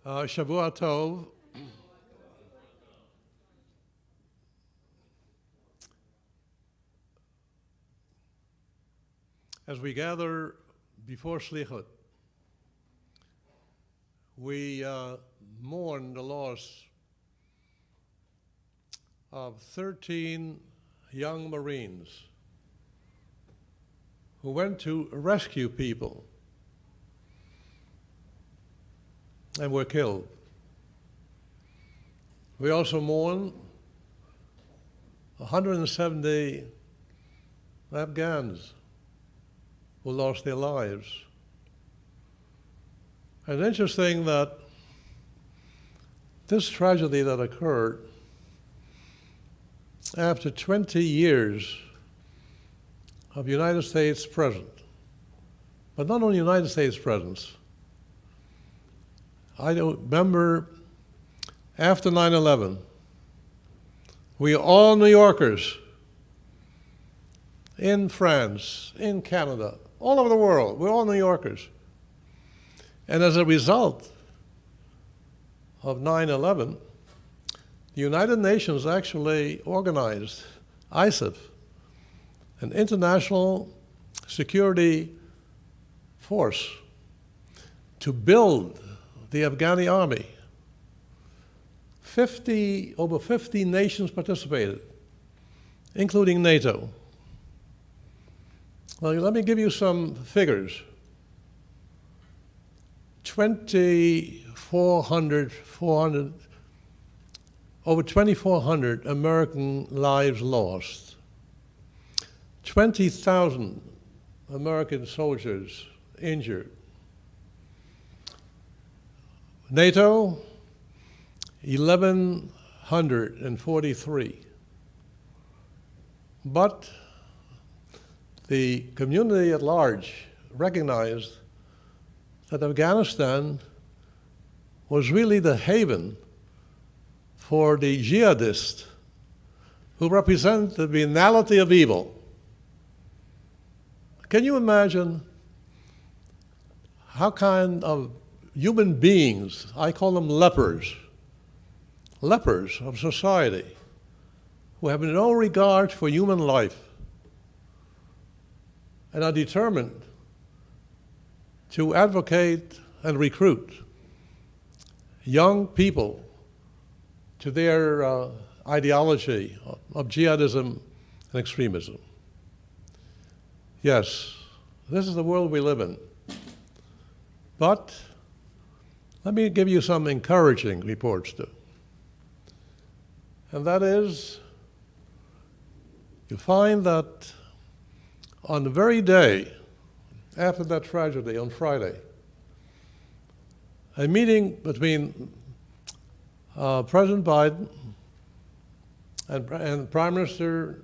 Shavua Tov. As we gather before Slichut, we mourn the loss of 13 young Marines who went to rescue people and were killed. We also mourn 170 Afghans who lost their lives. And it's interesting that this tragedy that occurred after 20 years of United States presence, but not only United States presence. I remember after 9/11, we all New Yorkers in France, in Canada, all over the world, we're all New Yorkers. And as a result of 9/11, the United Nations actually organized ISAF, an international security force, to build the Afghani army. Over 50 nations participated, including NATO. Well, let me give you some figures. over 2,400 American lives lost. 20,000 American soldiers injured. NATO, 1,143. But the community at large recognized that Afghanistan was really the haven for the jihadists who represent the venality of evil. Can you imagine how kind of human beings, I call them lepers of society, who have no regard for human life and are determined to advocate and recruit young people to their ideology of jihadism and extremism. Yes, this is the world we live in. But let me give you some encouraging reports too. And that is, you find that on the very day after that tragedy, on Friday, a meeting between President Biden and Prime Minister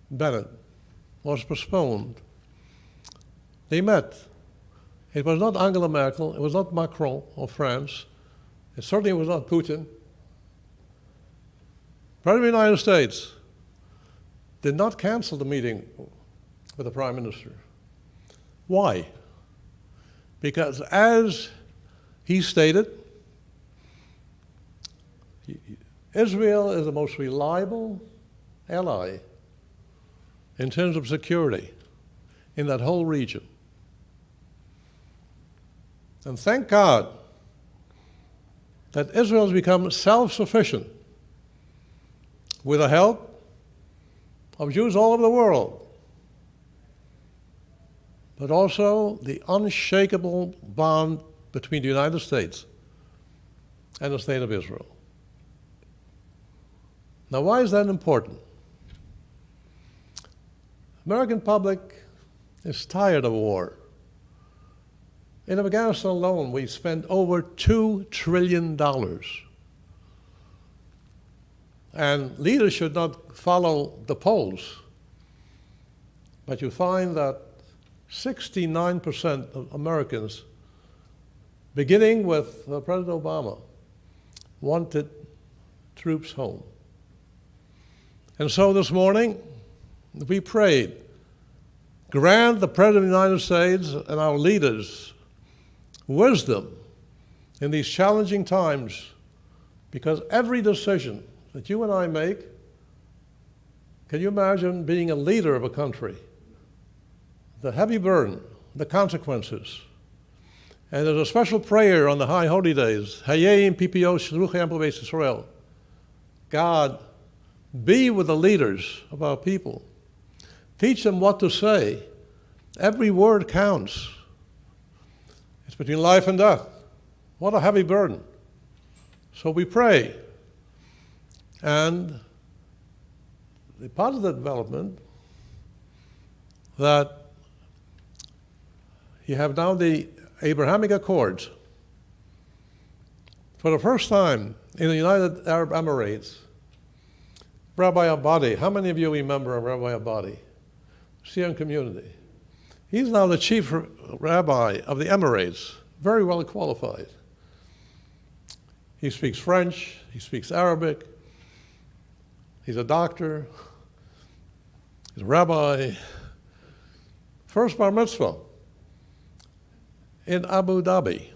Bennett was postponed. They met. It was not Angela Merkel, it was not Macron of France, it certainly was not Putin. President of the United States did not cancel the meeting with the Prime Minister. Why? Because as he stated, Israel is the most reliable ally in terms of security in that whole region. And thank God that Israel has become self-sufficient with the help of Jews all over the world, but also the unshakable bond between the United States and the State of Israel. Now, why is that important? The American public is tired of war. In Afghanistan alone, we spent over $2 trillion. And leaders should not follow the polls. But you find that 69% of Americans, beginning with President Obama, wanted troops home. And so this morning, we prayed, grant the President of the United States and our leaders wisdom in these challenging times, because every decision that you and I make, can you imagine being a leader of a country? The heavy burden, the consequences. And there's a special prayer on the High Holy Days, Hayim PPO Shluchei Beis Israel. God, be with the leaders of our people. Teach them what to say. Every word counts. It's between life and death. What a heavy burden. So we pray. And the positive development that you have now the Abrahamic Accords. For the first time in the United Arab Emirates, Rabbi Abadi, how many of you remember Rabbi Abadi? Syrian community. He's now the chief rabbi of the Emirates, very well qualified. He speaks French, he speaks Arabic, he's a doctor, he's a rabbi. First bar mitzvah in Abu Dhabi,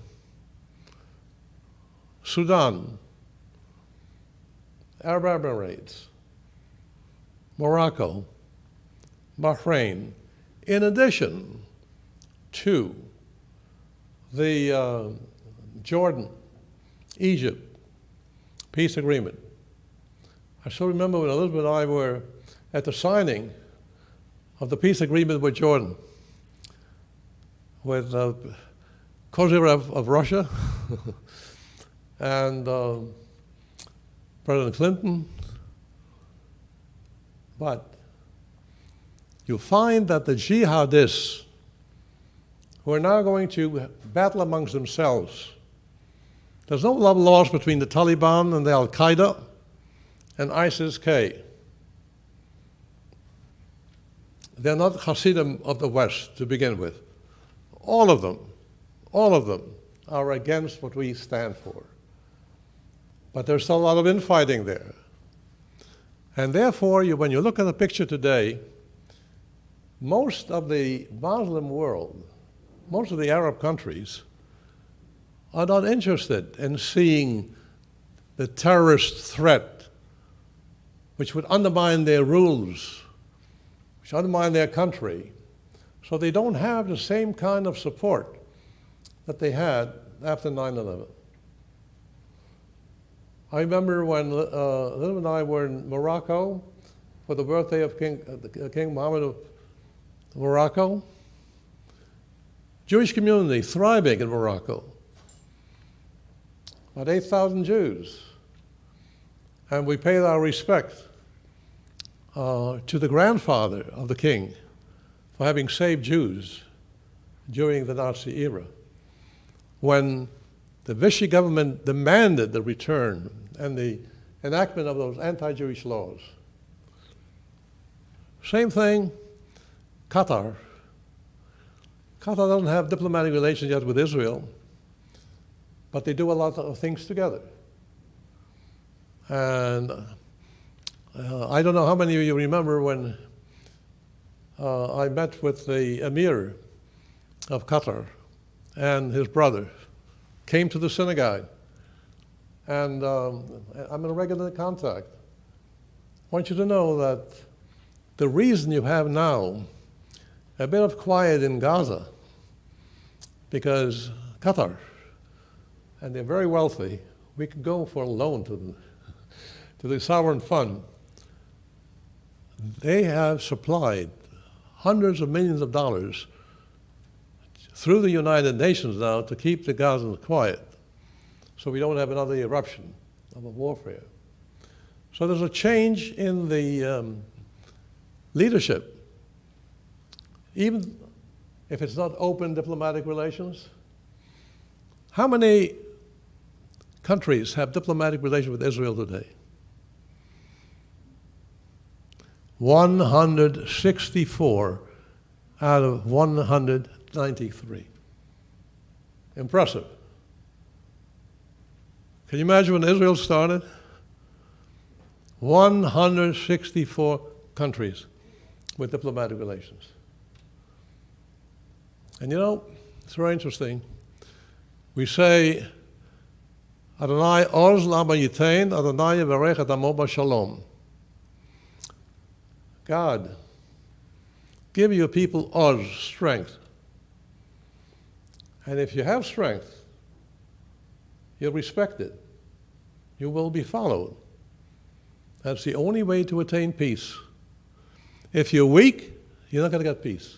Sudan, Arab Emirates, Morocco, Bahrain, in addition to the Jordan, Egypt peace agreement. I still remember when Elizabeth and I were at the signing of the peace agreement with Jordan, with Kozyrev of Russia and President Clinton. But you'll find that the jihadists who are now going to battle amongst themselves, there's no love lost between the Taliban and the Al-Qaeda and ISIS-K. They're not Hasidim of the West to begin with. All of them are against what we stand for. But there's still a lot of infighting there. And therefore, when you look at the picture today, most of the Muslim world, most of the Arab countries, are not interested in seeing the terrorist threat which would undermine their rules, which undermine their country. So they don't have the same kind of support that they had after 9/11. I remember when Lynn and I were in Morocco for the birthday of King Mohammed of Morocco. Jewish community thriving in Morocco. About 8,000 Jews. And we paid our respect to the grandfather of the king for having saved Jews during the Nazi era, when the Vichy government demanded the return and the enactment of those anti-Jewish laws. Same thing, Qatar. Qatar doesn't have diplomatic relations yet with Israel, but they do a lot of things together. And I don't know how many of you remember when I met with the Emir of Qatar and his brother, came to the synagogue, and I'm in regular contact. I want you to know that the reason you have now a bit of quiet in Gaza, because Qatar, and they're very wealthy, we can go for a loan to the sovereign fund. They have supplied hundreds of millions of dollars through the United Nations now to keep the Gazans quiet, so we don't have another eruption of a warfare. So there's a change in the leadership, even if it's not open diplomatic relations. How many countries have diplomatic relations with Israel today? 164 out of 193. Impressive. Can you imagine when Israel started? 164 countries with diplomatic relations. And you know, it's very interesting. We say Adonai oz lama yitain, Adonai yivarech et amo b'shalom. God, give your people oz, strength. And if you have strength, you're respected. You will be followed. That's the only way to attain peace. If you're weak, you're not going to get peace.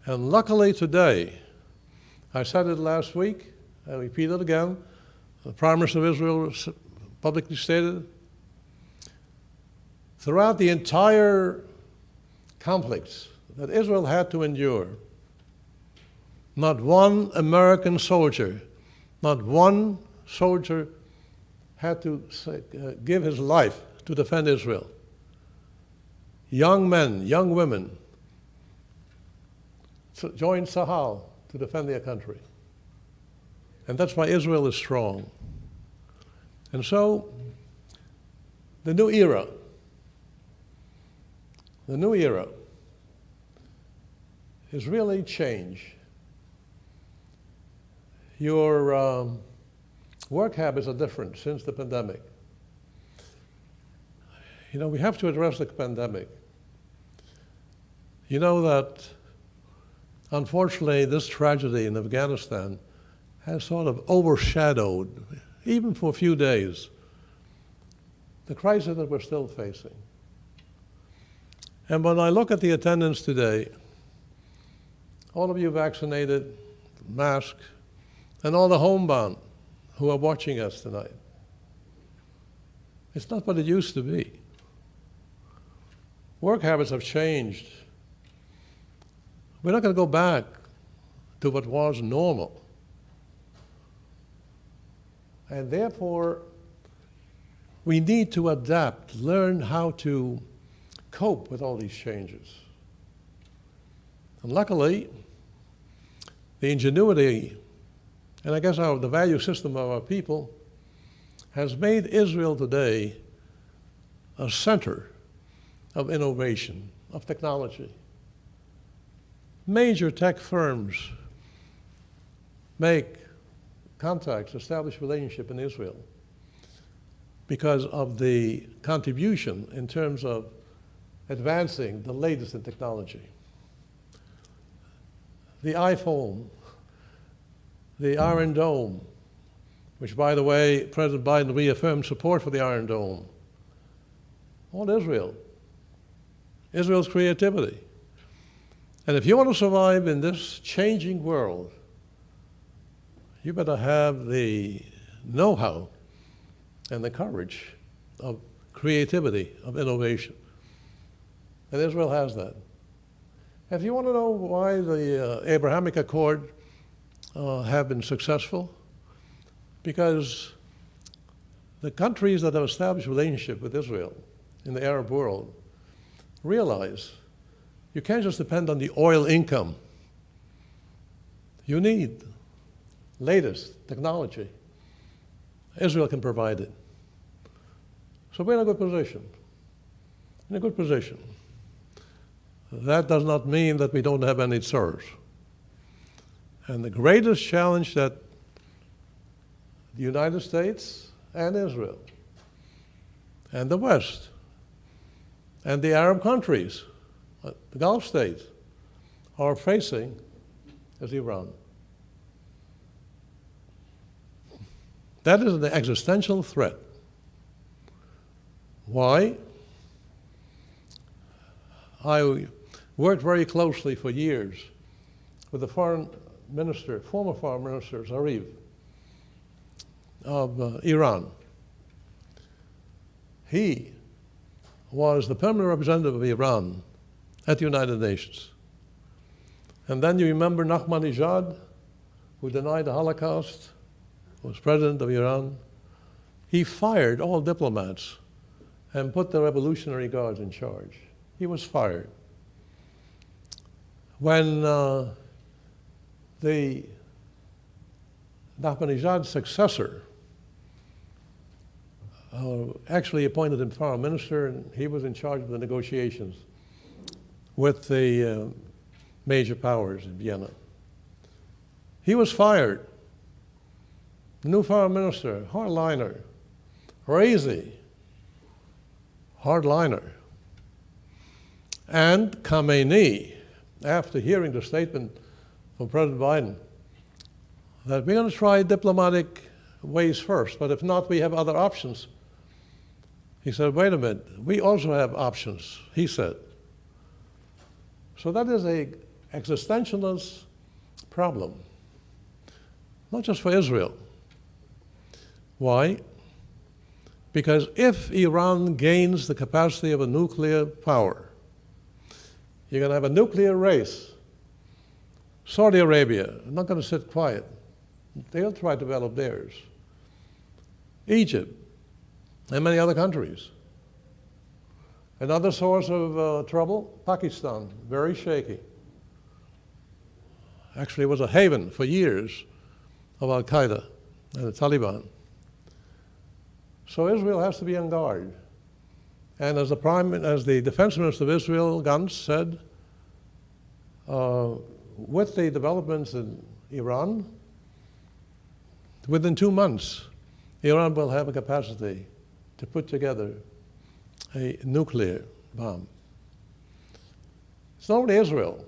And luckily today, I said it last week, I repeat it again, the Prime Minister of Israel publicly stated, throughout the entire conflicts that Israel had to endure, not one American soldier, not one soldier had to give his life to defend Israel. Young men, young women joined Sahal to defend their country. And that's why Israel is strong. And so, the new era is really change. Your work habits are different since the pandemic. You know, we have to address the pandemic. You know that, unfortunately, this tragedy in Afghanistan has sort of overshadowed, even for a few days, the crisis that we're still facing. And when I look at the attendance today, all of you vaccinated, masked, and all the homebound who are watching us tonight, it's not what it used to be. Work habits have changed. We're not going to go back to what was normal. And therefore, we need to adapt, learn how to cope with all these changes. And luckily, the ingenuity, and I guess the value system of our people has made Israel today a center of innovation, of technology. Major tech firms make contacts, establish relationship in Israel because of the contribution in terms of advancing the latest in technology. The iPhone, the Iron Dome, which, by the way, President Biden reaffirmed support for the Iron Dome. All Israel. Israel's creativity. And if you want to survive in this changing world, you better have the know-how and the courage of creativity, of innovation. And Israel has that. If you want to know why the Abrahamic Accord have been successful, because the countries that have established relationship with Israel in the Arab world realize you can't just depend on the oil income. You need latest technology. Israel can provide it. So we're in a good position. In a good position. That does not mean that we don't have any serves. And the greatest challenge that the United States and Israel and the West and the Arab countries, the Gulf states, are facing is Iran. That is an existential threat. Why? I worked very closely for years with the foreign minister, former foreign minister, Zarif, of Iran. He was the permanent representative of Iran at the United Nations. And then you remember Ahmadinejad, who denied the Holocaust, was president of Iran. He fired all diplomats and put the Revolutionary Guards in charge. He was fired. When the Ahmadinejad's successor actually appointed him foreign minister, and he was in charge of the negotiations with the major powers in Vienna. He was fired. The new foreign minister, hardliner. Raisi, hardliner. And Khamenei, after hearing the statement from President Biden, that we're going to try diplomatic ways first, but if not, we have other options. He said, wait a minute, we also have options, he said. So that is an existentialist problem, not just for Israel. Why? Because if Iran gains the capacity of a nuclear power, you're going to have a nuclear race. Saudi Arabia, not going to sit quiet. They'll try to develop theirs. Egypt, and many other countries. Another source of trouble, Pakistan, very shaky. Actually, it was a haven for years of Al-Qaeda and the Taliban. So Israel has to be on guard. And as the defense minister of Israel, Gantz, said, with the developments in Iran, within 2 months, Iran will have a capacity to put together a nuclear bomb. It's not only Israel,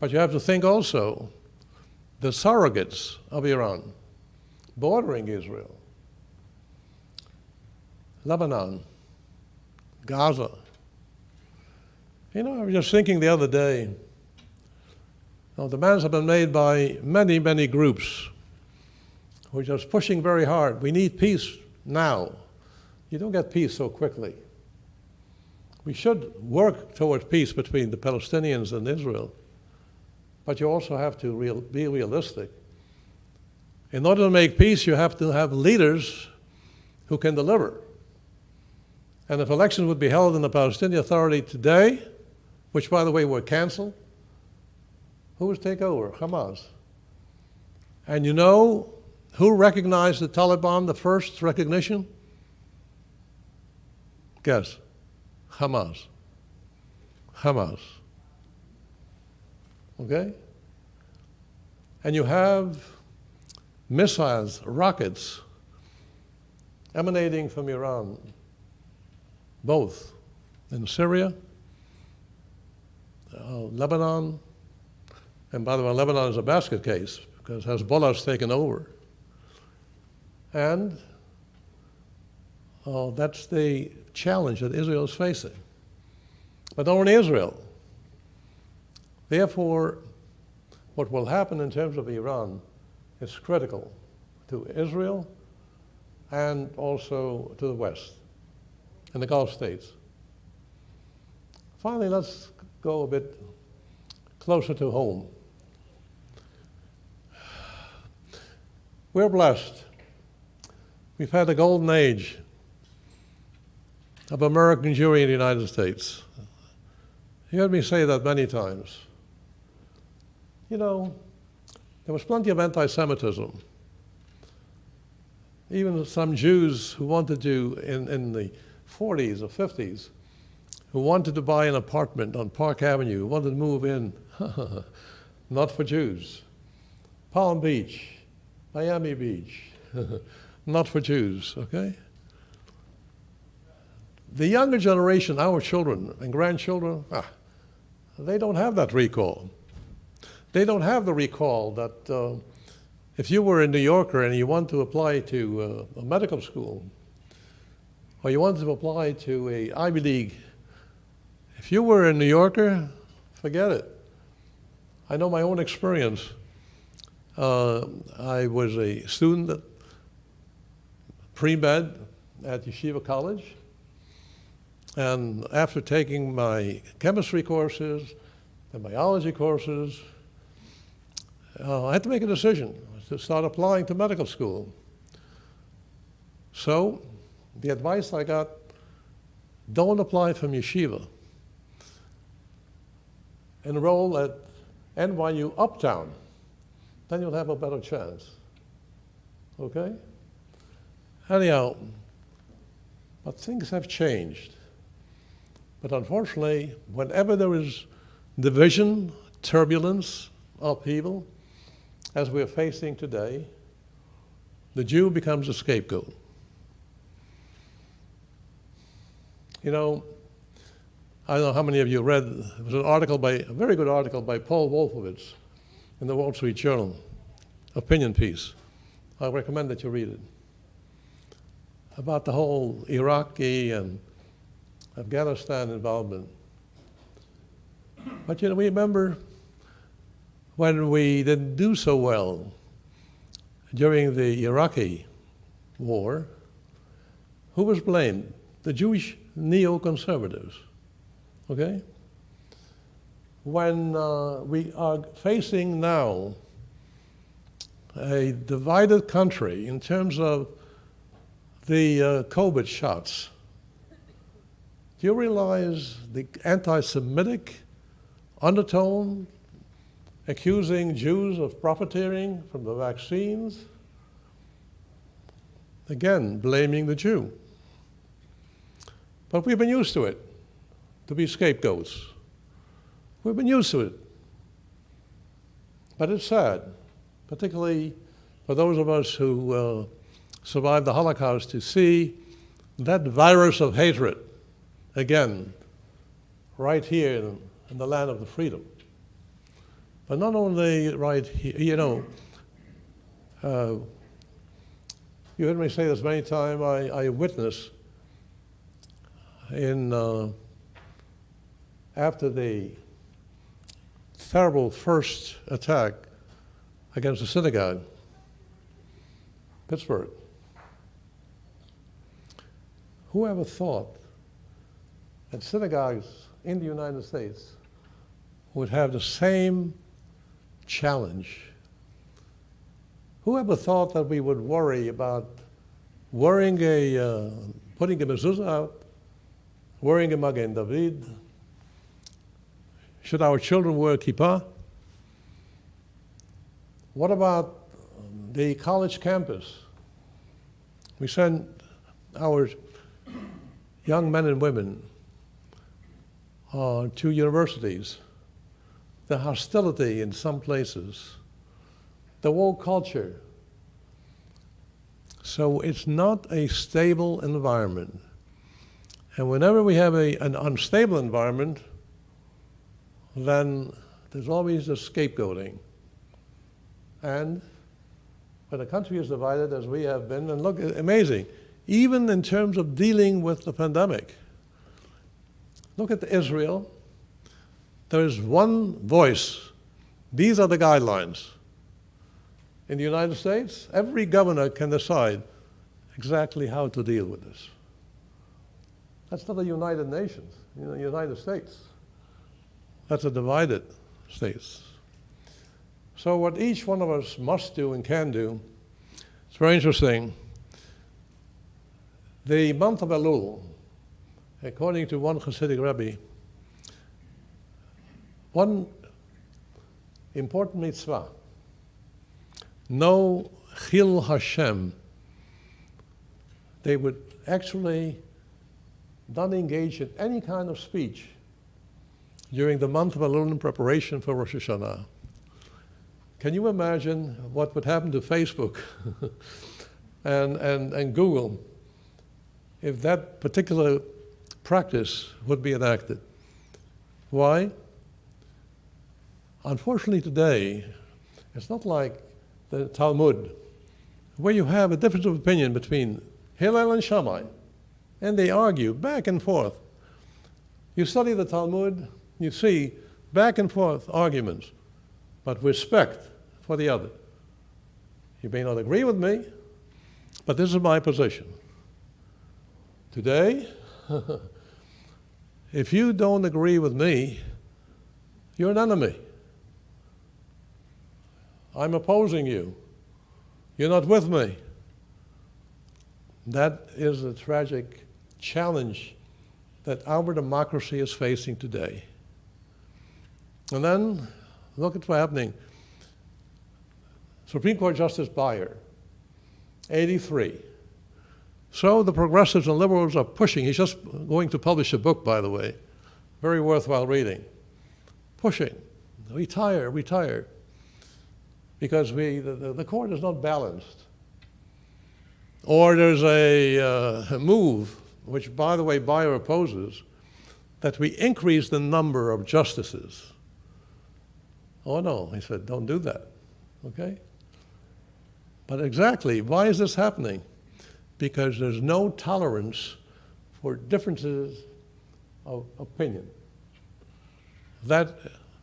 but you have to think also the surrogates of Iran, bordering Israel, Lebanon, Gaza. You know, I was just thinking the other day, demands have been made by many, many groups who are just pushing very hard. We need peace now. You don't get peace so quickly. We should work towards peace between the Palestinians and Israel, but you also have to be realistic. In order to make peace, you have to have leaders who can deliver. And if elections would be held in the Palestinian Authority today, which, by the way, were canceled, who would take over? Hamas. And you know who recognized the Taliban, the first recognition? Guess. Hamas. Hamas. Okay? And you have missiles, rockets, emanating from Iran, both in Syria, Lebanon, and by the way, Lebanon is a basket case because Hezbollah's taken over. And that's the challenge that Israel is facing. But not only Israel. Therefore, what will happen in terms of Iran is critical to Israel and also to the West and the Gulf states. Finally, let's go a bit closer to home. We're blessed. We've had a golden age of American Jewry in the United States. You heard me say that many times. You know, there was plenty of anti-Semitism. Even some Jews who wanted to, in the 40s or 50s, who wanted to buy an apartment on Park Avenue, who wanted to move in. Not for Jews. Palm Beach, Miami Beach, not for Jews, okay? The younger generation, our children and grandchildren, they don't have that recall. They don't have the recall that if you were a New Yorker and you want to apply to a medical school, or you wanted to apply to a Ivy League, if you were a New Yorker, forget it. I know my own experience. I was a student at pre-med at Yeshiva College, and after taking my chemistry courses and biology courses, I had to make a decision to start applying to medical school. So the advice I got, don't apply from yeshiva. Enroll at NYU Uptown, then you'll have a better chance. Okay? Anyhow, but things have changed. But unfortunately, whenever there is division, turbulence, upheaval, as we're facing today, the Jew becomes a scapegoat. You know, I don't know how many of you read, there was a very good article by Paul Wolfowitz in the Wall Street Journal, opinion piece. I recommend that you read it, about the whole Iraqi and Afghanistan involvement. But you know, we remember when we didn't do so well during the Iraqi war, who was blamed? The Jewish neoconservatives, okay? When we are facing now a divided country in terms of the COVID shots, do you realize the anti-Semitic undertone accusing Jews of profiteering from the vaccines? Again, blaming the Jew. But we've been used to it, to be scapegoats. We've been used to it. But it's sad, particularly for those of us who survived the Holocaust, to see that virus of hatred, again, right here in the land of the freedom. But not only right here, you know, you heard me say this many times, I witnessed after the terrible first attack against the synagogue, Pittsburgh. Who ever thought that synagogues in the United States would have the same challenge? Who ever thought that we would worry about putting a mezuzah out, wearing a Magen David? Should our children wear kippah? What about the college campus? We send our young men and women to universities. The hostility in some places, the woke culture. So it's not a stable environment. And whenever we have an unstable environment, then there's always a scapegoating. And when a country is divided, as we have been, and look, amazing, even in terms of dealing with the pandemic. Look at Israel. There is one voice. These are the guidelines. In the United States, every governor can decide exactly how to deal with this. That's not the United Nations, the United States. That's a divided states. So what each one of us must do and can do, it's very interesting. The month of Elul, according to one Hasidic Rabbi, one important mitzvah, no Chil Hashem, they would actually not engage in any kind of speech during the month of Elul in preparation for Rosh Hashanah. Can you imagine what would happen to Facebook and Google if that particular practice would be enacted? Why? Unfortunately today, it's not like the Talmud, where you have a difference of opinion between Hillel and Shammai, and they argue back and forth. You study the Talmud, you see back and forth arguments, but respect for the other. You may not agree with me, but this is my position. Today, if you don't agree with me, you're an enemy. I'm opposing you. You're not with me. That is a tragic challenge that our democracy is facing today. And then, look at what's happening. Supreme Court Justice Breyer, 83. So the progressives and liberals are pushing. He's just going to publish a book, by the way, very worthwhile reading. Pushing, retire. Because the court is not balanced. Or there's a move, which, by the way, Bayer opposes, that we increase the number of justices. Oh, no, he said, don't do that, okay? But exactly, why is this happening? Because there's no tolerance for differences of opinion. That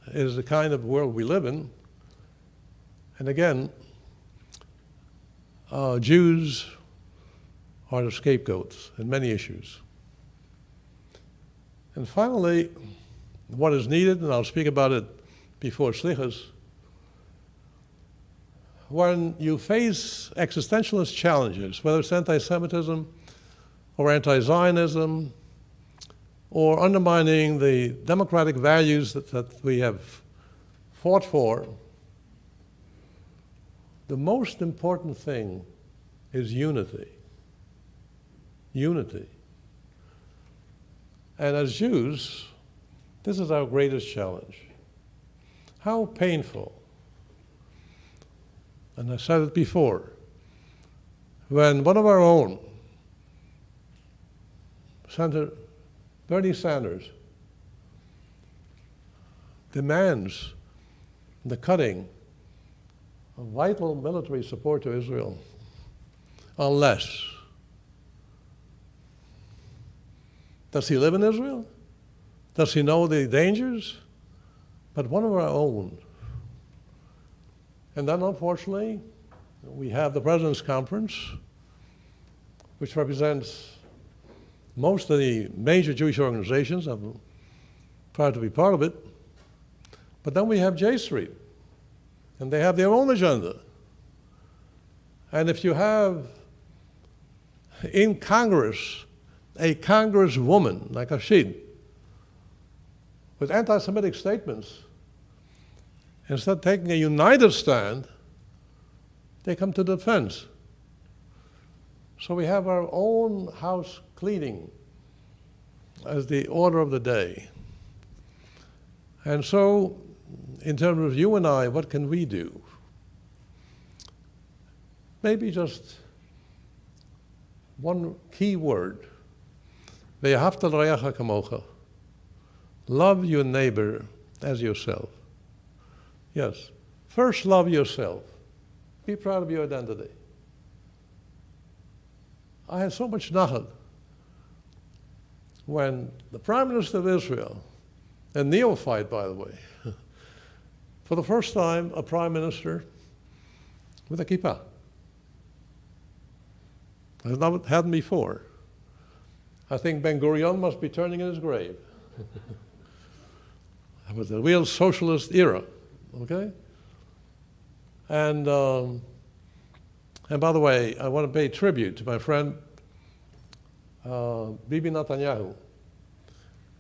is the kind of world we live in. And again, Jews are the scapegoats in many issues. And finally, what is needed, and I'll speak about it before Slichas, when you face existentialist challenges, whether it's anti-Semitism or anti-Zionism or undermining the democratic values that we have fought for, the most important thing is unity. Unity. And as Jews, this is our greatest challenge. How painful, and I said it before, when one of our own, Senator Bernie Sanders, demands the cutting of vital military support to Israel, unless. Does he live in Israel? Does he know the dangers? But one of our own. And then, unfortunately, we have the President's Conference, which represents most of the major Jewish organizations. I'm proud to be part of it. But then we have J Street, and they have their own agenda. And if you have in Congress a congresswoman like Rashid with anti-Semitic statements, instead of taking a united stand, they come to defense. So we have our own house cleaning as the order of the day. And so, in terms of you and I, what can we do? Maybe just one key word. Ve'ahavta l'reacha kamocha. Love your neighbor as yourself. Yes. First, love yourself. Be proud of your identity. I had so much nachat when the Prime Minister of Israel, a neophyte, by the way, for the first time, a Prime Minister with a kippah. I've not had him before. I think Ben Gurion must be turning in his grave. It was a real socialist era, okay? And by the way, I want to pay tribute to my friend Bibi Netanyahu.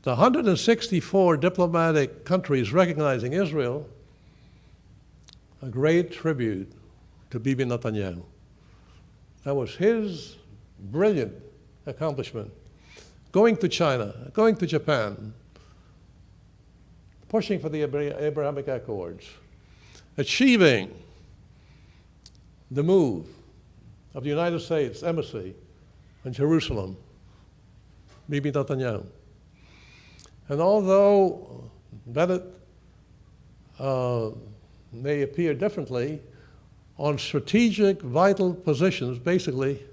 The 164 diplomatic countries recognizing Israel, a great tribute to Bibi Netanyahu. That was his brilliant accomplishment. Going to China, going to Japan, pushing for the Abrahamic Accords, achieving the move of the United States Embassy in Jerusalem, Bibi Netanyahu. And although Bennett may appear differently, on strategic, vital positions, basically,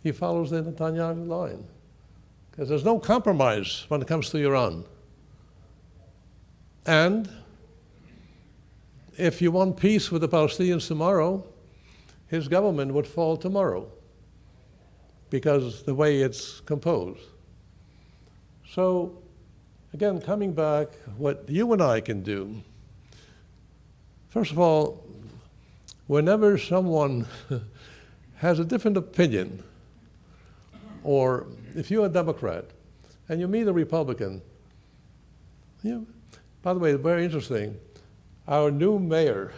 he follows the Netanyahu line. Because there's no compromise when it comes to Iran. And if you want peace with the Palestinians tomorrow, his government would fall tomorrow because the way it's composed. So, again, coming back, what you and I can do, first of all, whenever someone has a different opinion, or if you're a Democrat and you meet a Republican, by the way, very interesting, our new mayor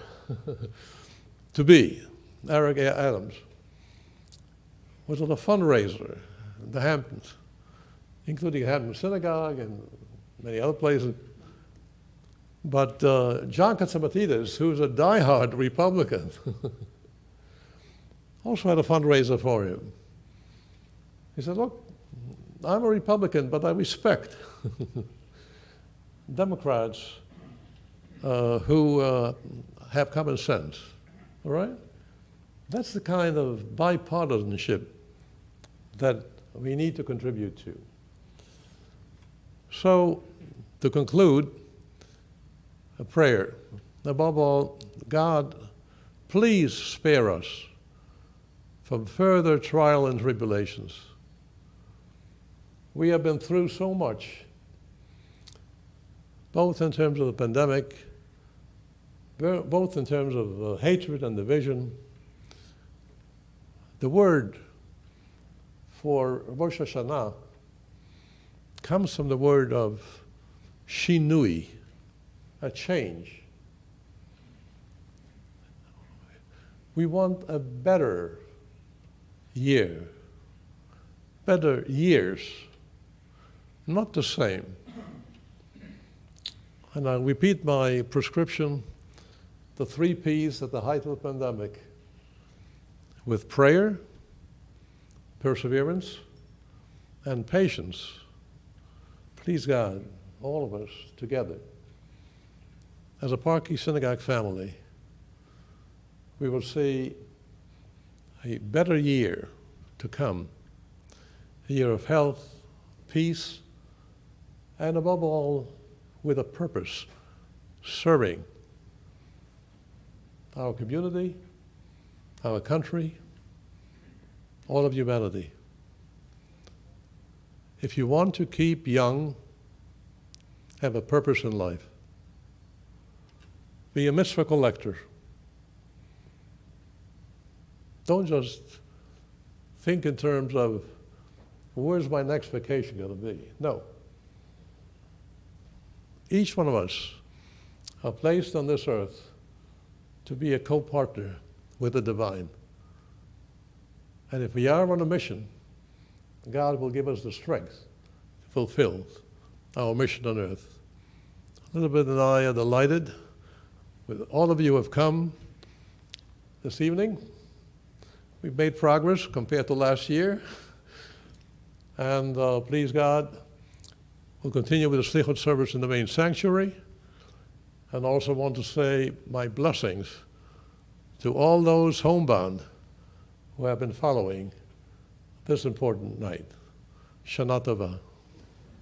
to be, Eric Adams, was at a fundraiser in the Hamptons, including Hampton Synagogue and many other places. But John Katsamatidis, who's a diehard Republican, also had a fundraiser for him. He said, look, I'm a Republican, but I respect Democrats who have common sense, all right? That's the kind of bipartisanship that we need to contribute to. So, to conclude, a prayer. Above all, God, please spare us from further trial and tribulations. We have been through so much, both in terms of the pandemic, both in terms of hatred and division. The word for Rosh Hashanah comes from the word of shinui, a change. We want a better year, better years, not the same. And I repeat my prescription, the 3 Ps at the height of the pandemic, with prayer, perseverance, and patience. Please God, all of us together, as a Park East Synagogue family, we will see a better year to come, a year of health, peace, and above all, with a purpose, serving our community, our country, all of humanity. If you want to keep young, have a purpose in life, be a mitzvah collector. Don't just think in terms of, where's my next vacation going to be? No. Each one of us are placed on this earth to be a co-partner with the divine. And if we are on a mission, God will give us the strength to fulfill our mission on earth. Elizabeth and I are delighted with all of you who have come this evening. We've made progress compared to last year. And please God, we'll continue with the Slichut service in the main sanctuary. And also want to say my blessings to all those homebound who have been following this important night. Shana Tova.